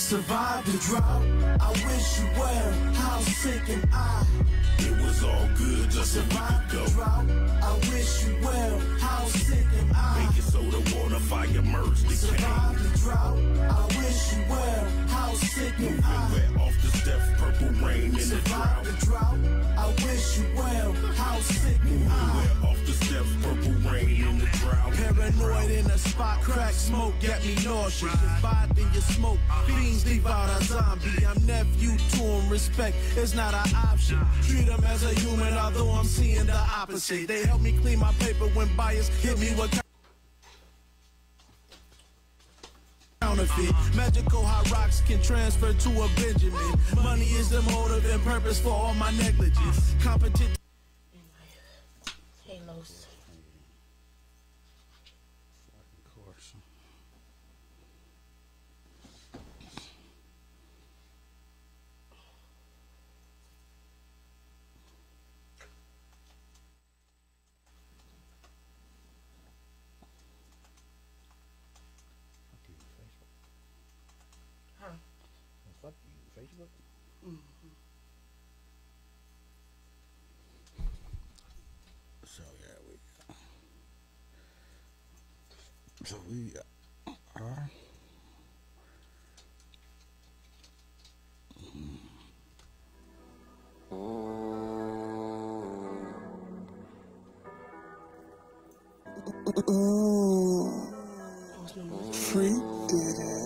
Survived the drought, I wish you well. How sick am I? It was all good just a week ago. Drought, I wish you well. How sick am I? Baking soda, water, fire merged. Survived the drought, I wish you well. How sick am I? Moving wet off the steps, purple rain in the drought. Survived the drought, I wish you well. How sick am I? Wet off the steps, purple rain in the drought. Paranoid in a spot, crack smoke get me nauseous. You vibe in your smoke, fiends leave out a zombie. I'm nephew to him, respect is not an option. Treat him as a human, although I'm seeing the opposite. They help me clean my paper when buyers hit me with counterfeit. Magical hot rocks can transfer to a Benjamin. Money is the motive and purpose for all my negligence. Competent. Halos. Of course. Huh? Fuck you, Facebook. So yeah, we are. Free did it.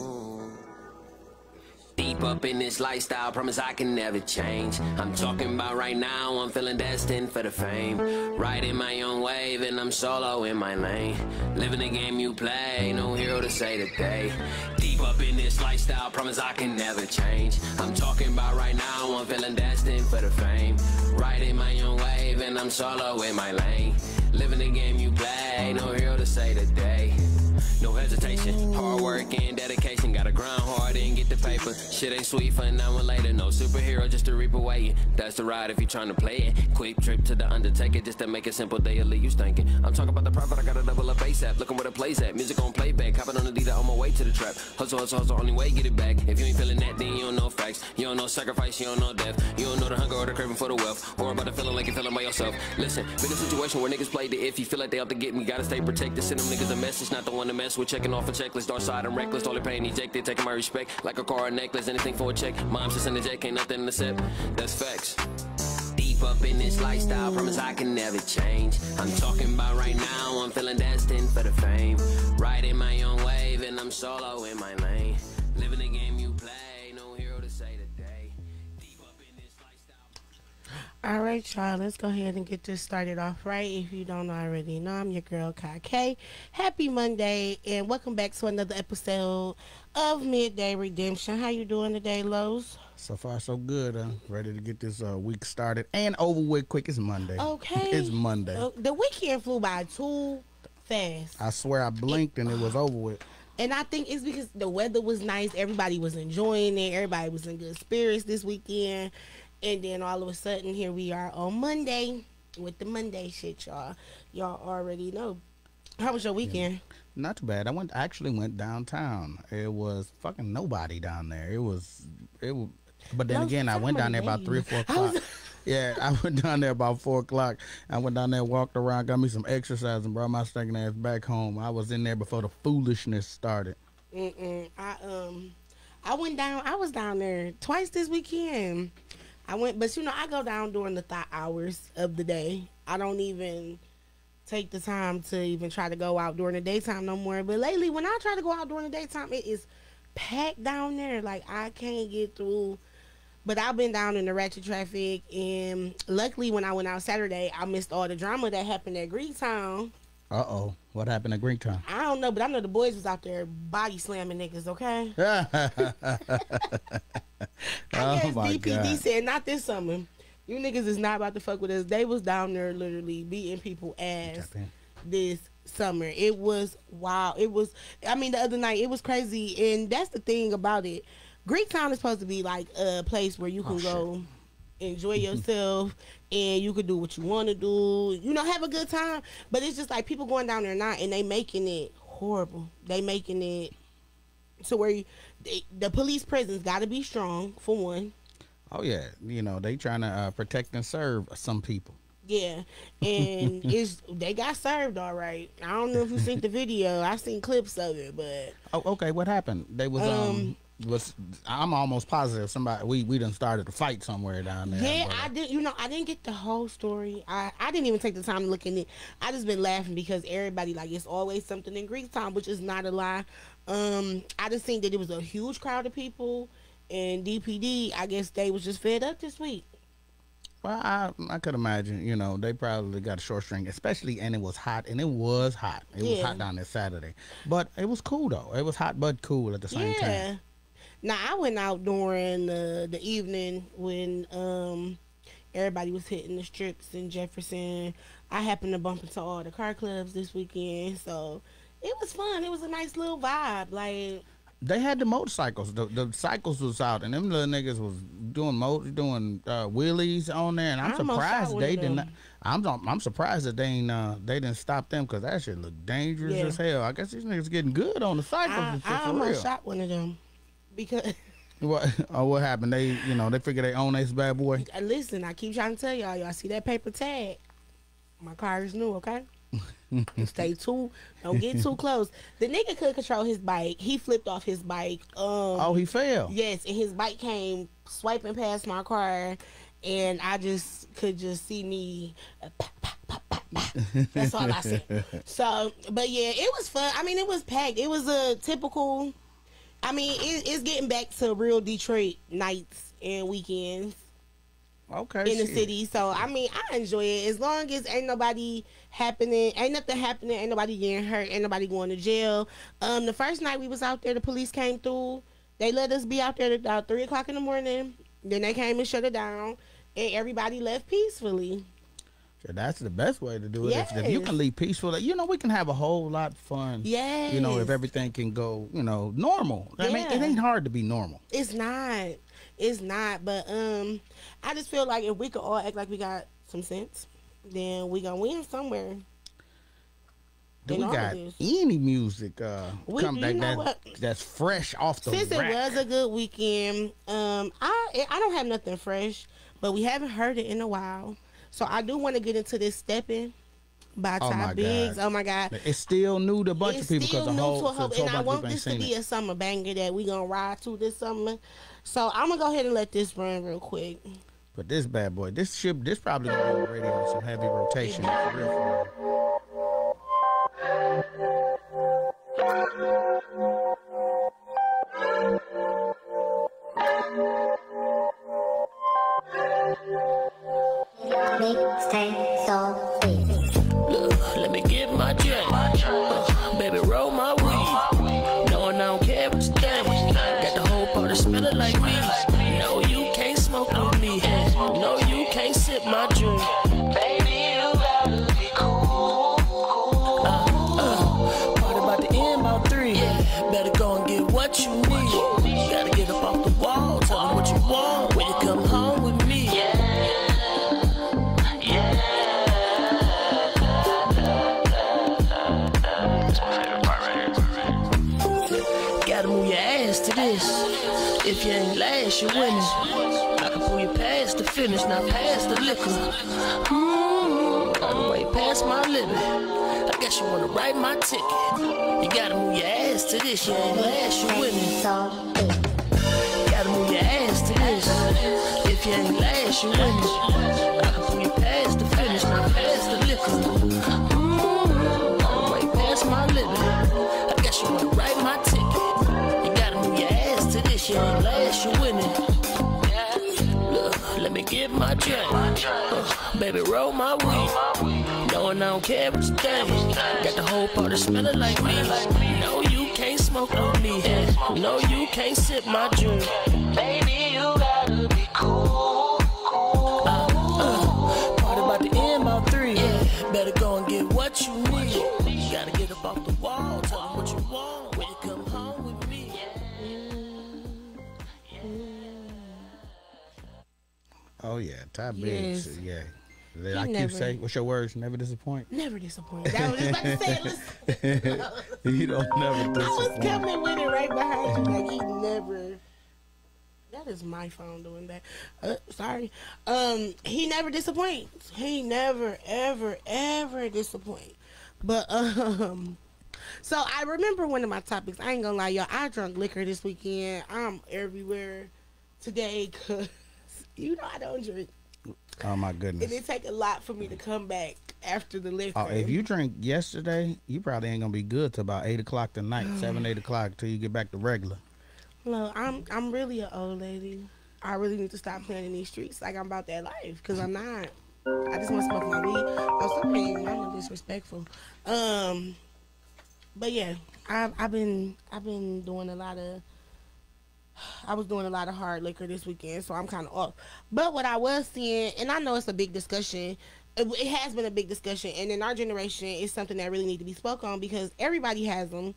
Deep up in this lifestyle, promise I can never change. I'm talking about right now, I'm feeling destined for the fame. Riding my own wave and I'm solo in my lane. Living the game you play, no hero to say the day. Deep up in this lifestyle, promise I can never change. I'm talking about right now, I'm feeling destined for the fame. Riding my own wave and I'm solo in my lane. Living the game you play, no hero to say the day. No hesitation, hard work and dedication. Gotta grind hard and get the paper. Shit ain't sweet for an hour later. No superhero, just to reap away. That's the ride if you trying to play it. Quick trip to the Undertaker just to make it simple. They'll leave you stinking. I'm talking about the profit, I gotta double up ASAP. Looking where the play's at. Music on playback. Hopping on the D on my way to the trap. Hustle, hustle, hustle, only way get it back. If you ain't feeling that, then you don't know facts. You don't know sacrifice, you don't know death. You don't know the hunger or the craving for the wealth. Or about the feeling like you're feeling by yourself. Listen, been a situation where niggas play the if you feel like they out to get me. Gotta stay protected. Send them niggas a message, not the one to mess with. Checking off a checklist, dark side, I'm reckless. All the pain ejected, taking my respect. Like a car or necklace, anything for a check. Mom's just in the jet, ain't nothing to sip. That's facts. Deep up in this lifestyle, promise I can never change. I'm talking about right now, I'm feeling destined for the fame. Riding my own wave and I'm solo in my lane. Living the game you play, no hero to say the day. Deep up in this lifestyle. All right, y'all, let's go ahead and get this started off right. If you don't already know, I'm your girl, Keyontae. Happy Monday, and welcome back to another episode of Midday Redemption. How you doing today, Lowe's? So far, so good. Ready to get this week started and over with quick. It's Monday. Okay. It's Monday. The weekend flew by too fast. I swear I blinked and it was over with. And I think it's because the weather was nice. Everybody was enjoying it. Everybody was in good spirits this weekend. And then all of a sudden, here we are on Monday with the Monday shit, y'all. Y'all already know. How was your weekend? Yeah. Not too bad. I actually went downtown. It was fucking nobody down there. It was. But then again, I went down there about 3 or 4 o'clock. Yeah, I went down there about 4 o'clock. I went down there, walked around, got me some exercise, and brought my stinking ass back home. I was in there before the foolishness started. I went down. I was down there twice this weekend. I went, but you know, I go down during the thought hours of the day. I don't even take the time to even try to go out during the daytime no more. But lately, when I try to go out during the daytime, it is packed down there. Like, I can't get through. But I've been down in the ratchet traffic, and luckily when I went out Saturday, I missed all the drama that happened at Greektown. Uh-oh. What happened at Greektown? I don't know, but I know the boys was out there body slamming niggas, okay? I guess DPD said, not this summer. You niggas is not about to fuck with us. They was down there literally beating people ass this summer. It was wild. It was, I mean, the other night, it was crazy. And that's the thing about it. Greektown is supposed to be like a place where you can go enjoy yourself and you can do what you want to do, you know, have a good time. But it's just like people going down there now and they making it horrible. They making it So where the police presence got to be strong for one. Oh yeah, you know they trying to protect and serve some people. Yeah, and they got served all right. I don't know if you seen the video. I seen clips of it, but okay, what happened? They was I'm almost positive somebody we done started a fight somewhere down there. Yeah, I did. You know, I didn't get the whole story. I didn't even take the time to look in it. I just been laughing because everybody like it's always something in Greek time, which is not a lie. I just think that it was a huge crowd of people, and DPD, I guess they was just fed up this week. Well, I could imagine, you know, they probably got a short string, especially, and it was hot, and it was hot. It was hot down there Saturday. But it was cool, though. It was hot but cool at the same time. Now, I went out during the evening when everybody was hitting the strips in Jefferson. I happened to bump into all the car clubs this weekend, so it was fun. It was a nice little vibe, like... They had the motorcycles. The cycles was out, and them little niggas was doing wheelies on there. And I'm surprised they didn't. I'm surprised that they didn't stop them because that shit looked dangerous as hell. I guess these niggas getting good on the cycles. I almost shot one of them because. What happened? They figure they own this bad boy. Listen, I keep trying to tell y'all see that paper tag. My car is new, okay? Don't get too close. The nigga couldn't control his bike. He flipped off his bike. He fell. Yes, and his bike came swiping past my car, and I could see me. That's all I said. So, but yeah, it was fun. I mean, it was packed. It was a typical. I mean, it's getting back to real Detroit nights and weekends. Okay. In the city. So I mean I enjoy it as long as ain't nothing happening, ain't nobody getting hurt, ain't nobody going to jail. The first night we was out there, the police came through. They let us be out there at about 3 o'clock in the morning. Then they came and shut it down, and everybody left peacefully. Sure, that's the best way to do it. Yes. If you can leave peacefully, we can have a whole lot of fun. Yes. If everything can go, normal. I mean, it ain't hard to be normal. It's not, but I just feel like if we could all act like we got some sense, then we gonna win somewhere. Do we got any music come back that's fresh off the Since rack? It was a good weekend, I don't have nothing fresh, but we haven't heard it in a while, so I do want to get into this Steppin' by Ty Biggs. Oh my God, it's still new to a bunch of people because the whole and I want this to be a summer banger that we gonna ride to this summer. So I'm gonna go ahead and let this run real quick. But this bad boy, this probably gonna be on the radio with some heavy rotation. For real. Let me get my drink. Baby, roll my weed. No, I don't care what you think. Got the whole party smelling like me. No, you can't smoke with me. No, you can't sip my drink. Baby, you gotta be cool. Party about to end about 3. Better go and get what you need. Gotta get up off the wall. Tell them what you want when you come home with me. To this, if you ain't last, you winning. I can pull you past the finish, not past the liquor. On the way past my limit. I guess you wanna write my ticket. You gotta move your ass to this, you ain't last, you winning. Gotta move your ass to this. If you ain't last, you winning. I can pull you past the finish, not past the liquor. On the way past my limit. I guess you wanna write my ticket. You ain't last, you winning. Look, let me get my drink. Baby, roll my weed. No, I don't care what you think. Got the whole party smelling like me. No, you can't smoke on me. No, you can't sip my drink. Baby, you gotta be cool. Party about to end about 3. Better go and get what you need. Gotta get up off the wall. Tell them what you want when you come home with me. Oh yeah, Ty Biggs, yeah. Like you say, what's your words? Never disappoint. Never disappoint. That was just about to say it. Listen. You don't never disappoint. I was coming with it right behind you. Like he never. That is my phone doing that. Sorry. He never disappoints. He never, ever disappoints. But so I remember one of my topics. I ain't gonna lie, y'all. I drunk liquor this weekend. I'm everywhere today because I don't drink. Oh my goodness! And it take a lot for me to come back after the liquor. Oh, if you drink yesterday, you probably ain't gonna be good till about 8 o'clock tonight, 7, 8 o'clock till you get back to regular. Look, I'm really an old lady. I really need to stop playing in these streets like I'm about that life because I'm not. I just want to smoke my weed. Oh, some people are disrespectful. But yeah, I've been doing a lot of. I was doing a lot of hard liquor this weekend, so I'm kind of off. But what I was seeing, and I know it's a big discussion, it has been a big discussion, and in our generation, it's something that really need to be spoke on because everybody has them.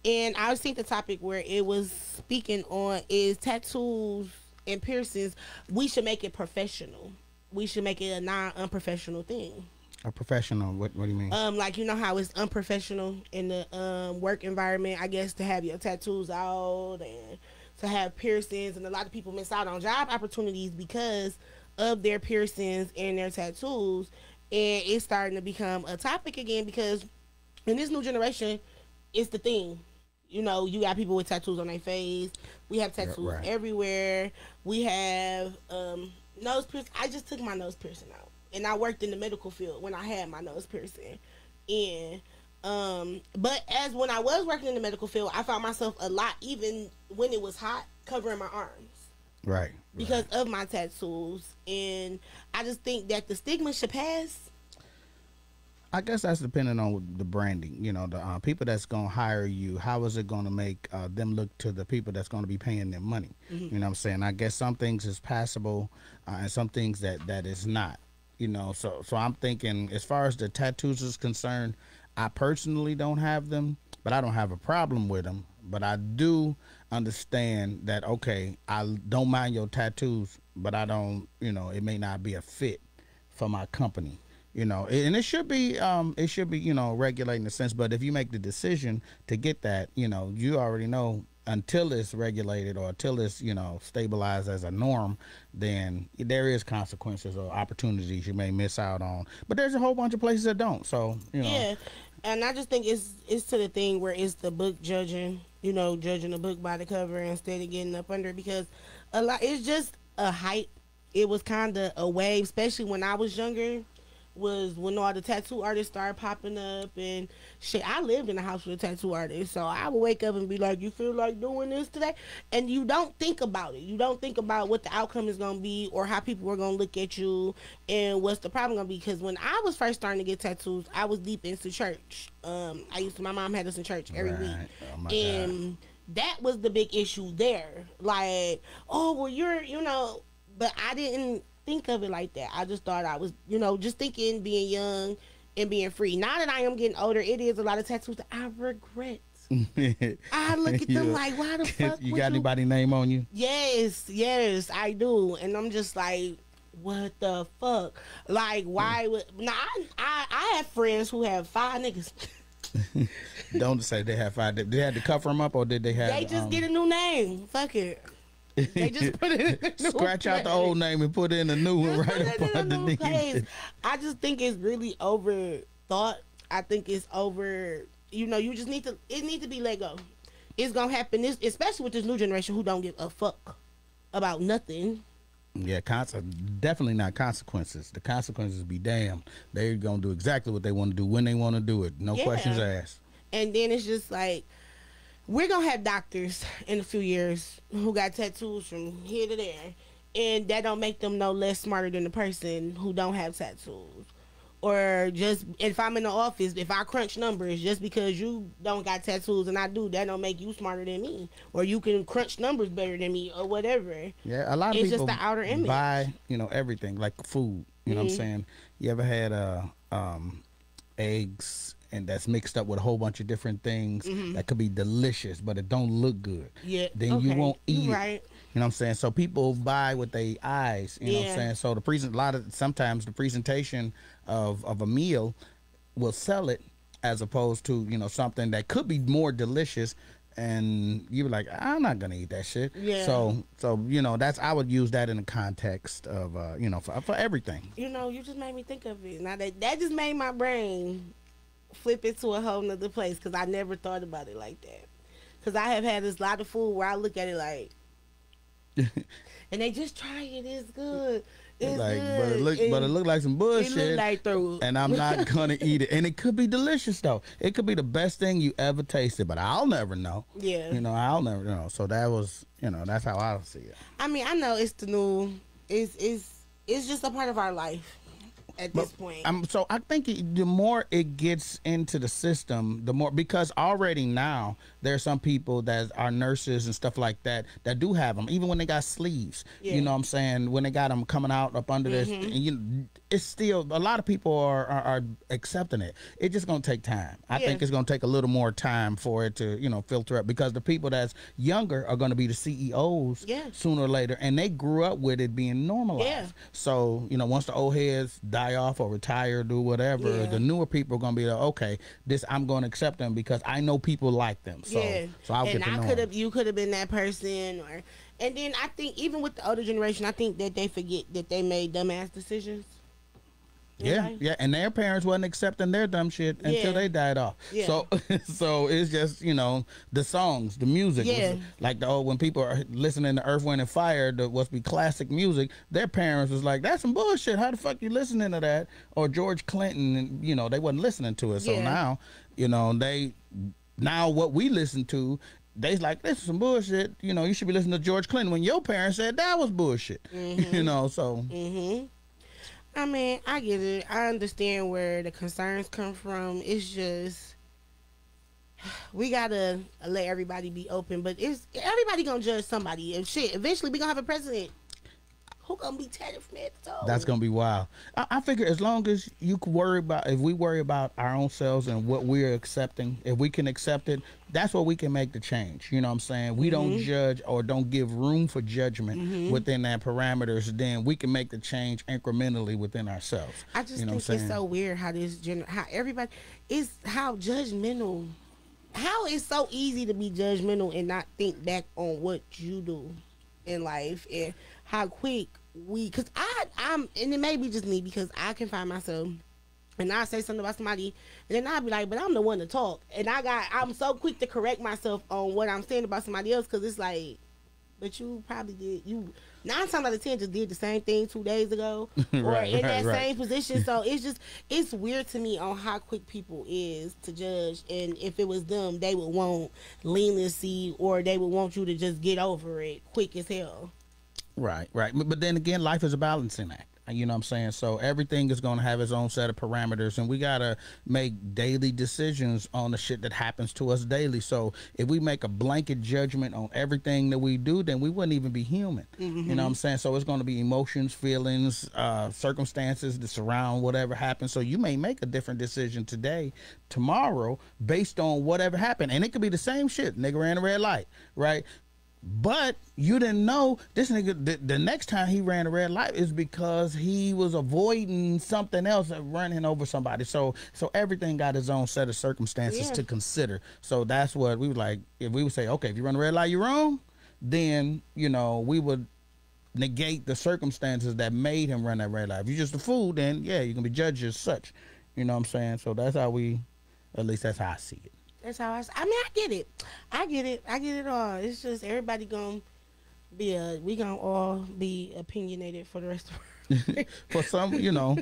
And I was seeing the topic where it was speaking on is tattoos and piercings. We should make it professional. We should make it a non-unprofessional thing. A professional? What do you mean? Like how it's unprofessional in the work environment, I guess, to have your tattoos out and to have piercings, and a lot of people miss out on job opportunities because of their piercings and their tattoos, and it's starting to become a topic again because in this new generation, it's the thing. You got people with tattoos on their face. We have tattoos everywhere. We have nose piercing. I just took my nose piercing out, and I worked in the medical field when I had my nose piercing, and but as when I was working in the medical field, I found myself a lot, even when it was hot, covering my arms. Right. Because of my tattoos. And I just think that the stigma should pass. I guess that's depending on the branding. The people that's going to hire you, how is it going to make them look to the people that's going to be paying them money? Mm-hmm. You know what I'm saying? I guess some things is passable and some things that is not. So I'm thinking as far as the tattoos is concerned, I personally don't have them, but I don't have a problem with them. But I do understand that, okay, I don't mind your tattoos, but I don't, it may not be a fit for my company, and it should be, regulating the sense. But if you make the decision to get that, you already know until it's regulated or until it's, stabilized as a norm, then there is consequences or opportunities you may miss out on. But there's a whole bunch of places that don't. So, Yeah. And I just think it's to the thing where it's the book judging, judging the book by the cover instead of getting up under, because it's just a hype. It was kind of a wave, especially when I was younger, was when all the tattoo artists started popping up and shit. I lived in a house with a tattoo artist, so I would wake up and be like, you feel like doing this today? And you don't think about it. You don't think about what the outcome is going to be or how people are going to look at you and what's the problem going to be. Because when I was first starting to get tattoos, I was deep into church. My mom had us in church every week. Oh my God. That was the big issue there. Like, oh, well, you're, but I didn't think of it like that. I just thought I was, just thinking being young and being free. Now that I am getting older, it is a lot of tattoos that I regret. I look at them like, why the fuck you got anybody name on you? Yes, I do. And I'm just like, what the fuck? Like, why would... Now, I have friends who have 5 niggas. Don't say they have 5. Did they have to cover them up or did they have... They just get a new name. Fuck it. They just put it in a new Scratch out the old name and put in a new one right up underneath. I just think it's really overthought. I think it's over... you just need to... It needs to be let go. It's gonna happen, especially with this new generation who don't give a fuck about nothing. Yeah, definitely not consequences. The consequences be damned. They're gonna do exactly what they want to do when they want to do it. No questions asked. And then it's just like, we're gonna have doctors in a few years who got tattoos from here to there, and that don't make them no less smarter than the person who don't have tattoos. Or just, if I'm in the office, if I crunch numbers, just because you don't got tattoos and I do, that don't make you smarter than me. Or you can crunch numbers better than me or whatever. Yeah, a lot of people just the outer image. Buy, everything, like food. You know what I'm saying? You ever had eggs and that's mixed up with a whole bunch of different things that could be delicious, but it don't look good? Yeah. Then you won't eat it. Right. You know what I'm saying? So people buy with their eyes. You know what I'm saying? So sometimes the presentation of a meal will sell it, as opposed to, you know, something that could be more delicious, and you're like, I'm not gonna eat that shit. Yeah. So you know, I would use that in the context of you know, for everything. You know, you just made me think of it. Now that just made my brain flip it to a whole nother place, because I never thought about it like that. Because I have had this lot of food where I look at it like, and they just try it. It's good. It's like, good. but it look like some bullshit. It look like and I'm not gonna eat it. And it could be delicious though. It could be the best thing you ever tasted, but I'll never know. Yeah. You know, I'll never know. So that was, you know, that's how I see it. I mean, I know it's the new. It's just a part of our life at this point. So I think the more it gets into the system, the more, because already now there are some people that are nurses and stuff like that do have them, even when they got sleeves. Yeah. You know what I'm saying? When they got them coming out up under this, and it's still, a lot of people are accepting it. It's just gonna take time. I think it's gonna take a little more time for it to, you know, filter up, because the people that's younger are gonna be the CEOs sooner or later, and they grew up with it being normalized. Yeah. So, you know, once the old heads die off or retire or do whatever, the newer people are gonna be like, okay, I'm gonna accept them because I know people like them. So, so I'll get to know them. You could have been that person, and then I think even with the older generation, I think that they forget that they made dumbass decisions. Yeah, and their parents wasn't accepting their dumb shit until they died off. Yeah. So it's just, you know, the songs, the music, like when people are listening to Earth, Wind and Fire, what's be classic music, their parents was like, that's some bullshit. How the fuck you listening to that? Or George Clinton, and, you know, they wasn't listening to it. So now, you know, now what we listen to, they's like, this is some bullshit. You know, you should be listening to George Clinton when your parents said that was bullshit. You know, so. I mean, I get it. I understand where the concerns come from. It's just, we gotta let everybody be open, but everybody gonna judge somebody. And shit, eventually we gonna have a president who gonna be tatted from head to toe. That's gonna be wild. I figure as long as you can if we worry about our own selves and what we're accepting, if we can accept it, that's what we can make the change. You know what I'm saying? We don't judge or don't give room for judgment within that parameters. Then we can make the change incrementally within ourselves. I just think it's so weird how how everybody is, how judgmental. How it's so easy to be judgmental and not think back on what you do in life, and how quick because I'm, and it may be just me, because I can find myself, and I say something about somebody, and then I'll be like, but I'm the one to talk, and I'm so quick to correct myself on what I'm saying about somebody else, because it's like, but you probably did, 9 times out of 10 just did the same thing 2 days ago, or in that same position. So it's weird to me on how quick people is to judge, and if it was them, they would want leniency, or they would want you to just get over it quick as hell. Right. But then again, life is a balancing act. You know what I'm saying? So everything is going to have its own set of parameters, and we got to make daily decisions on the shit that happens to us daily. So if we make a blanket judgment on everything that we do, then we wouldn't even be human. You know what I'm saying? So it's going to be emotions, feelings, circumstances that surround whatever happens. So you may make a different decision today, tomorrow, based on whatever happened. And it could be the same shit. Nigga ran a red light, right? But you didn't know this nigga, the next time he ran a red light is because he was avoiding something else, running over somebody. So everything got its own set of circumstances to consider. So that's what we would like. If we would say, okay, if you run a red light, you're wrong, then, you know, we would negate the circumstances that made him run that red light. If you're just a fool, then yeah, you can be judged as such. You know what I'm saying? So that's how at least that's how I see it. That's how I mean, I get it. I get it all. It's just everybody we gonna all be opinionated for the rest of our For some, you know,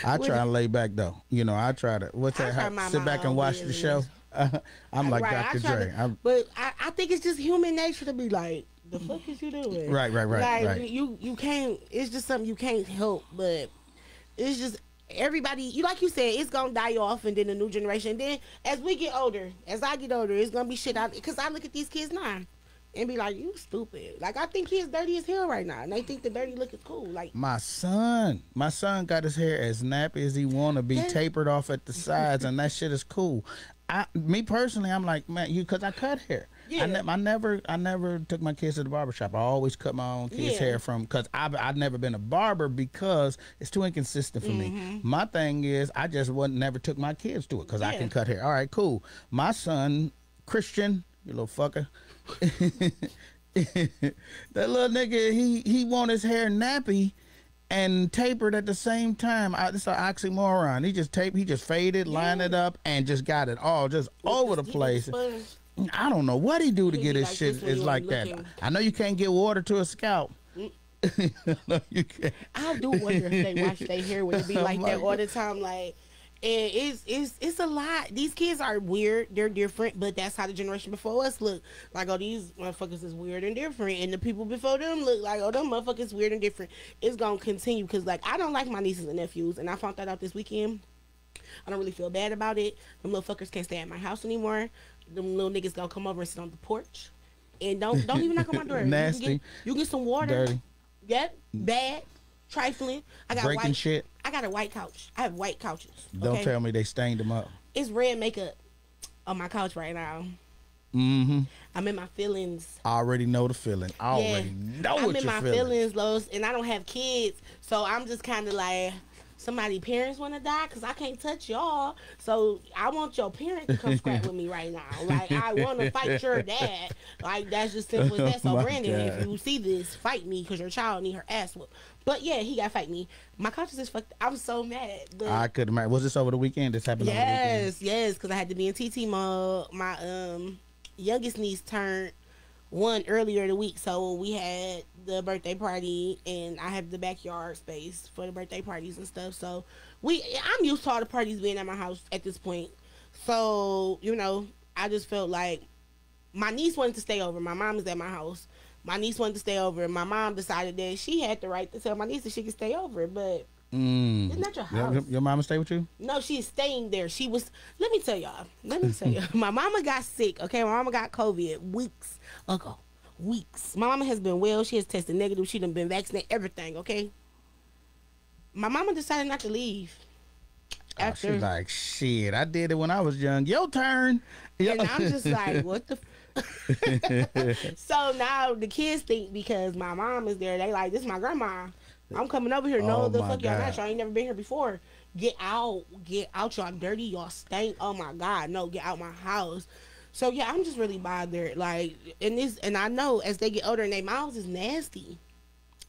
I try to lay back though. You know, I try to sit back and watch the show. I'm like Dr. Dre. But I think it's just human nature to be like, the fuck is you doing? Right. Like you can't. It's just something you can't help. But it's just. Everybody, like you said, it's gonna die off, and then the new generation. Then as we get older, as I get older, it's gonna be shit out. Because I look at these kids now and be like, you stupid. Like, I think he's dirty as hell right now, and they think the dirty look is cool. Like my son got his hair as nappy as he want to be, tapered off at the sides, and that shit is cool. Me personally, I'm like, man, because I cut hair. Yeah. I never took my kids to the barbershop. I always cut my own kids' hair because I've never been a barber because it's too inconsistent for me. My thing is I just never took my kids to it because I can cut hair. All right, cool. My son, Christian, you little fucker. That little nigga, he want his hair nappy and tapered at the same time. It's an oxymoron. He just faded, lined it up, and just got it all just over the place. I don't know what he do to get his shit is like that. I know you can't get water to a scalp. No, you can't. I do wonder if they wash their hair would it be like that all the time, like. And it's a lot. These kids are weird. They're different, but that's how the generation before us look. Like, oh, these motherfuckers is weird and different. And the people before them look like, oh, them motherfuckers weird and different. It's going to continue because, like, I don't like my nieces and nephews. And I found that out this weekend. I don't really feel bad about it. Them little fuckers can't stay at my house anymore. Them little niggas going to come over and sit on the porch. And don't even knock on my door. Nasty. You get some water. Dirty. Yep. Bad. Trifling. I got breaking shit. I got a white couch. I have white couches. Don't tell me they stained them up. It's red makeup on my couch right now. I'm in my feelings. I already know the feeling. I already know what you're feeling. I'm in my feelings, Lois, and I don't have kids, so I'm just kind of like, somebody parents want to die because I can't touch y'all. So I want your parents to come scrap with me right now. Like, I want to fight your dad. Like, that's just simple as that. So Brandon, if you see this, fight me because your child need her ass whooped. But yeah, he got to fight me. My conscience is fucked. I'm so mad. But I couldn't imagine. Was this over the weekend? This happened over the weekend? Yes, because I had to be in TT mode. My youngest niece turned 1 earlier in the week, so we had the birthday party, and I have the backyard space for the birthday parties and stuff. So I'm used to all the parties being at my house at this point. So, you know, I just felt like my niece wanted to stay over. My mom is at my house. My niece wanted to stay over, and my mom decided that she had the right to tell my niece that she could stay over, but it's not your house. Your mama stay with you? No, she's staying there. She was, let me tell y'all. My mama got sick, okay? My mama got COVID weeks ago. Weeks. My mama has been well. She has tested negative. She done been vaccinated, everything, okay? My mama decided not to leave. After, she's like, shit, I did it when I was young. Your turn. And I'm just like, what the So now the kids think because my mom is there, they like, this is my grandma. I'm coming over here. No, the fuck y'all not. Y'all ain't never been here before. Get out, y'all dirty, y'all stink. Oh my God, no, get out my house. So yeah, I'm just really bothered. Like, and I know as they get older and their mouths is nasty.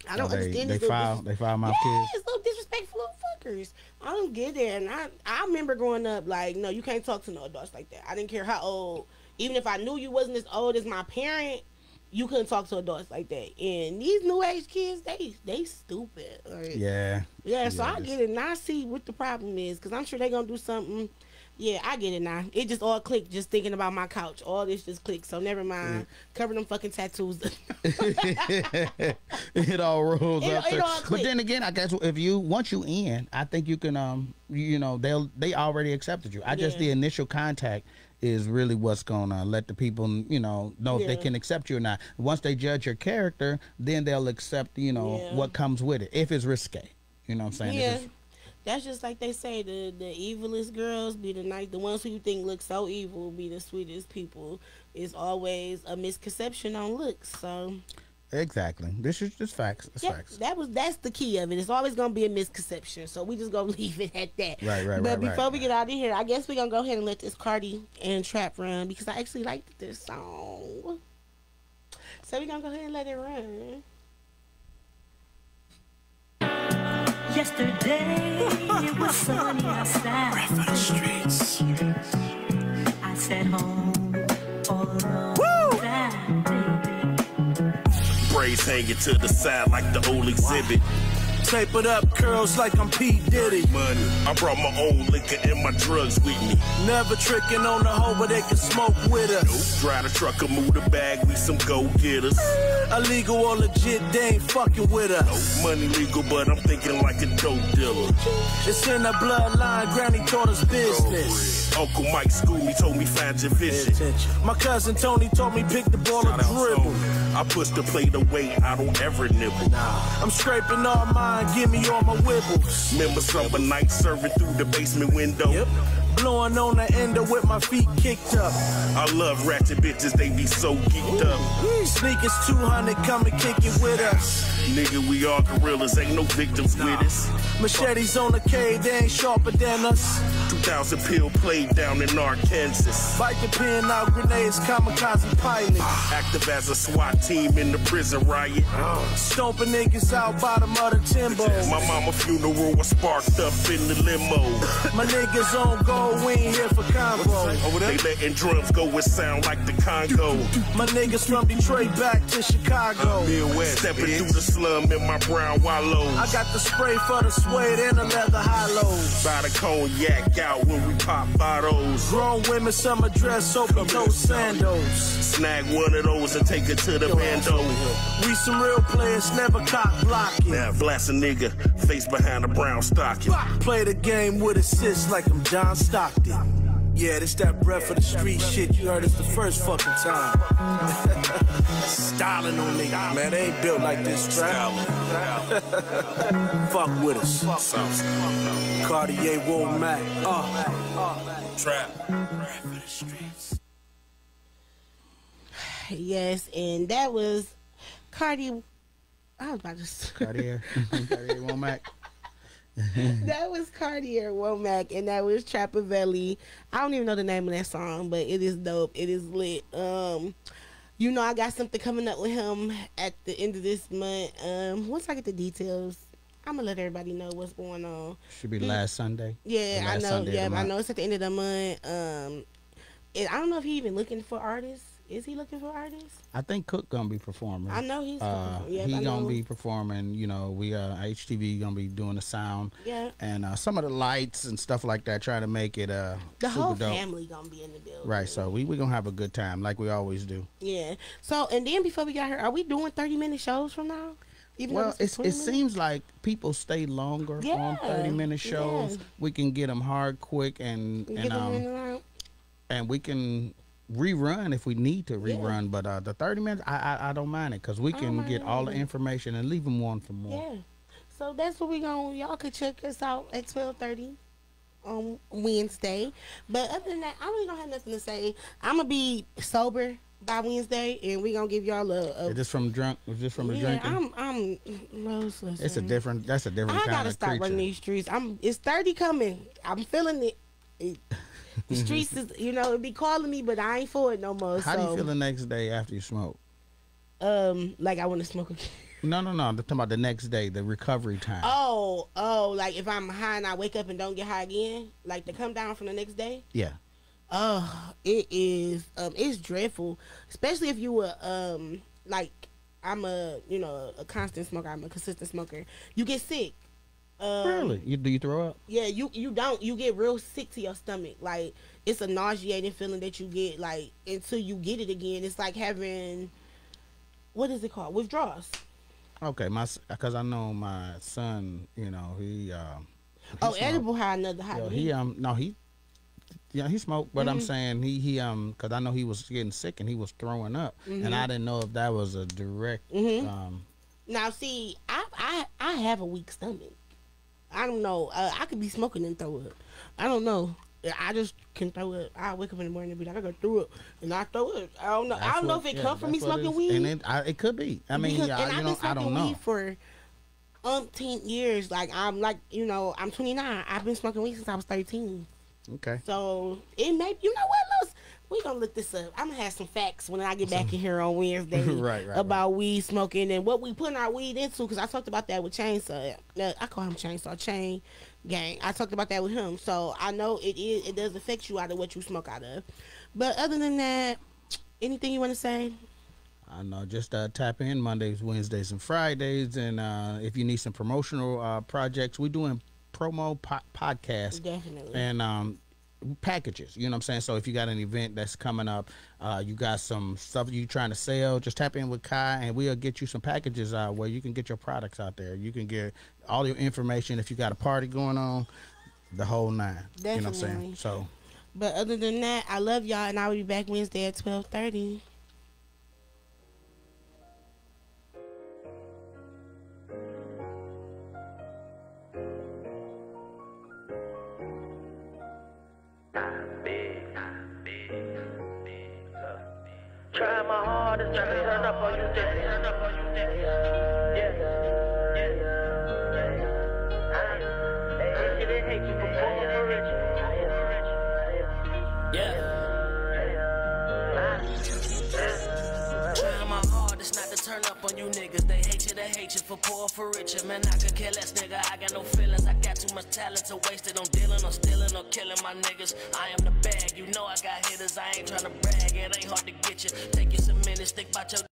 I don't understand. They foul mouth kids. It's little disrespectful little fuckers. I don't get it. And I remember growing up like, no, you can't talk to no adults like that. I didn't care how old. Even if I knew you wasn't as old as my parent, you couldn't talk to adults like that. And these new age kids, they stupid. Like, yeah. So I get it, and I see what the problem is, because I'm sure they gonna do something. Yeah, I get it now. It just all clicked just thinking about my couch. All this just clicked. So never mind. Cover them fucking tattoos. It all rolls up. It all but then again, I guess once you in, I think you can they already accepted you. Just the initial contact is really what's gonna let the people know if they can accept you or not. Once they judge your character, then they'll accept what comes with it, if it's risque. You know what I'm saying? Yeah. That's just like they say, the evilest girls be the ones who you think look so evil be the sweetest people. It's always a misconception on looks. So exactly, this is just facts. It's facts. That's the key of it. It's always gonna be a misconception. So we just gonna leave it at that. Right. But before we get out of here, I guess we're gonna go ahead and let this Cardi and Trap run, because I actually liked this song. So we're gonna go ahead and let it run. Yesterday it was sunny outside. Streets. I sat home all alone. Braids hanging to the side like the old exhibit. Tape it up, curls like I'm P. Diddy. Money. I brought my own liquor and my drugs with me. Never tricking on the hoe, but they can smoke with us. Drive the truck or move the bag, we some go-getters. Illegal or legit, they ain't fucking with us. Money legal, but I'm thinking like a dope dealer. It's in the bloodline, granny taught us business. Uncle Mike schooled me, told me find your vision. My cousin Tony told me pick the ball and dribble. I push the plate away, I don't ever nibble. I'm scraping all mine, give me all my wibbles. Remember summer night serving through the basement window. Blowing on the ender with my feet kicked up. I love ratchet bitches, they be so geeked up. Sneakers 200, come and kick it with us. Nigga, we all gorillas, ain't no victims with us. Machetes on the cave, they ain't sharper than us. 2000 pill played down in Arkansas. Bite the pen out grenades, kamikaze pilot. Active as a SWAT team in the prison riot. Stomping niggas out bottom of the timbo. My mama funeral was sparked up in the limo. My niggas on go, we ain't here for combo. They letting drums go, it sound like the Congo. My niggas from Detroit back to Chicago. Stepping through the slum in my brown wallows. I got the spray for the suede and the leather hollows. Buy the cognac out when we pop bottles. Grown women summer dress, open toe sandals. Snag one of those and take it to the bando. We some real players, never cock blocking. Now blast a nigga, face behind a brown stocking. Play the game with assists like I'm John Stockton. Yeah, this that breath of the street shit. You heard us the first fucking time. Styling on niggas, man. They ain't built like this, trap. Fuck with us. Cartier Womack. Trap. Breath of the streets. Yes, and that was Cardi. I was about to Cartier Womack. That was Cartier Womack, and that was Trappavelli. I don't even know the name of that song, but it is dope. It is lit. You know, I got something coming up with him at the end of this month. Once I get the details, I'm gonna let everybody know what's going on. Should be last Sunday. Yeah, I know. Sunday Yeah, I know it's at the end of the month. I don't know if he even looking for artists. Is he looking for artists? I think Cook gonna be performing. I know he's he gonna be performing. You know, we HTV gonna be doing the sound. Yeah. And some of the lights and stuff like that, trying to make it the super whole dope. family gonna be in the building. Right. So we gonna have a good time like we always do. Yeah. So and then before we got here, are we doing 30-minute shows from now? Even well, it seems like people stay longer on 30-minute shows. Yeah. We can get them hard, quick, and we can rerun if we need to rerun. But the 30 minutes, I don't mind it because we can get all the information and leave them on for more. Yeah. So that's what we gonna. Y'all could check us out at 12:30 on Wednesday. But other than that, I really don't have nothing to say. I'm gonna be sober by Wednesday, and we gonna give y'all a. Is this from drunk? Was this from the drinking? It's a different. That's a different. I kind gotta of stop creature. running these streets. It's 30 coming. I'm feeling it. The streets is, it be calling me, but I ain't for it no more. How do you feel the next day after you smoke? Like I want to smoke again. No. I'm talking about the next day, the recovery time. Oh, like if I'm high and I wake up and don't get high again, like to come down from the next day. Yeah. It is. It's dreadful, especially if you were like I'm a constant smoker. I'm a consistent smoker. You get sick. Really? Do you throw up? Yeah, you don't. You get real sick to your stomach. Like it's a nauseating feeling that you get. Like until you get it again, it's like having what is it called? Withdrawals. Okay, because I know my son. He edible high, another high. He smoked, but I'm saying he because I know he was getting sick and he was throwing up, and I didn't know if that was a direct. Now see, I have a weak stomach. I don't know. I could be smoking and throw up. I don't know. I just can throw up. I wake up in the morning and be like, I got throw up, and I throw up. I don't know. I don't know if it comes from me smoking weed. And it could be. I mean, I've been I don't smoking know. weed for umpteen years. Like I'm 29. I've been smoking weed since I was 13. Okay. So it may. You know what, Los? We gonna look this up. I'm gonna have some facts when I get back in here on Wednesday about weed smoking and what we putting our weed into. Because I talked about that with Chainsaw. I call him Chain Gang. I talked about that with him. So I know it does affect you out of what you smoke out of. But other than that, anything you want to say? I know. Just tap in Mondays, Wednesdays, and Fridays. And if you need some promotional projects, we're doing promo podcasts. Definitely. And packages, you know what I'm saying? So if you got an event that's coming up, you got some stuff you trying to sell, just tap in with Kai and we'll get you some packages where you can get your products out there. You can get all your information if you got a party going on, the whole nine. Definitely. You know what I'm saying? So, but other than that, I love y'all and I will be back Wednesday at 12:30. hardest trying to turn up on you, Trying my hardest not to turn up on you niggas. They hate you for poor, for richer. Man, I could care less, nigga. I got no feelings. I got too much talent to waste it on dealing or stealing or killing my niggas. I am the bag. You know I got hitters. I ain't trying to brag. It ain't hard to get you. Take you some minutes. Think about your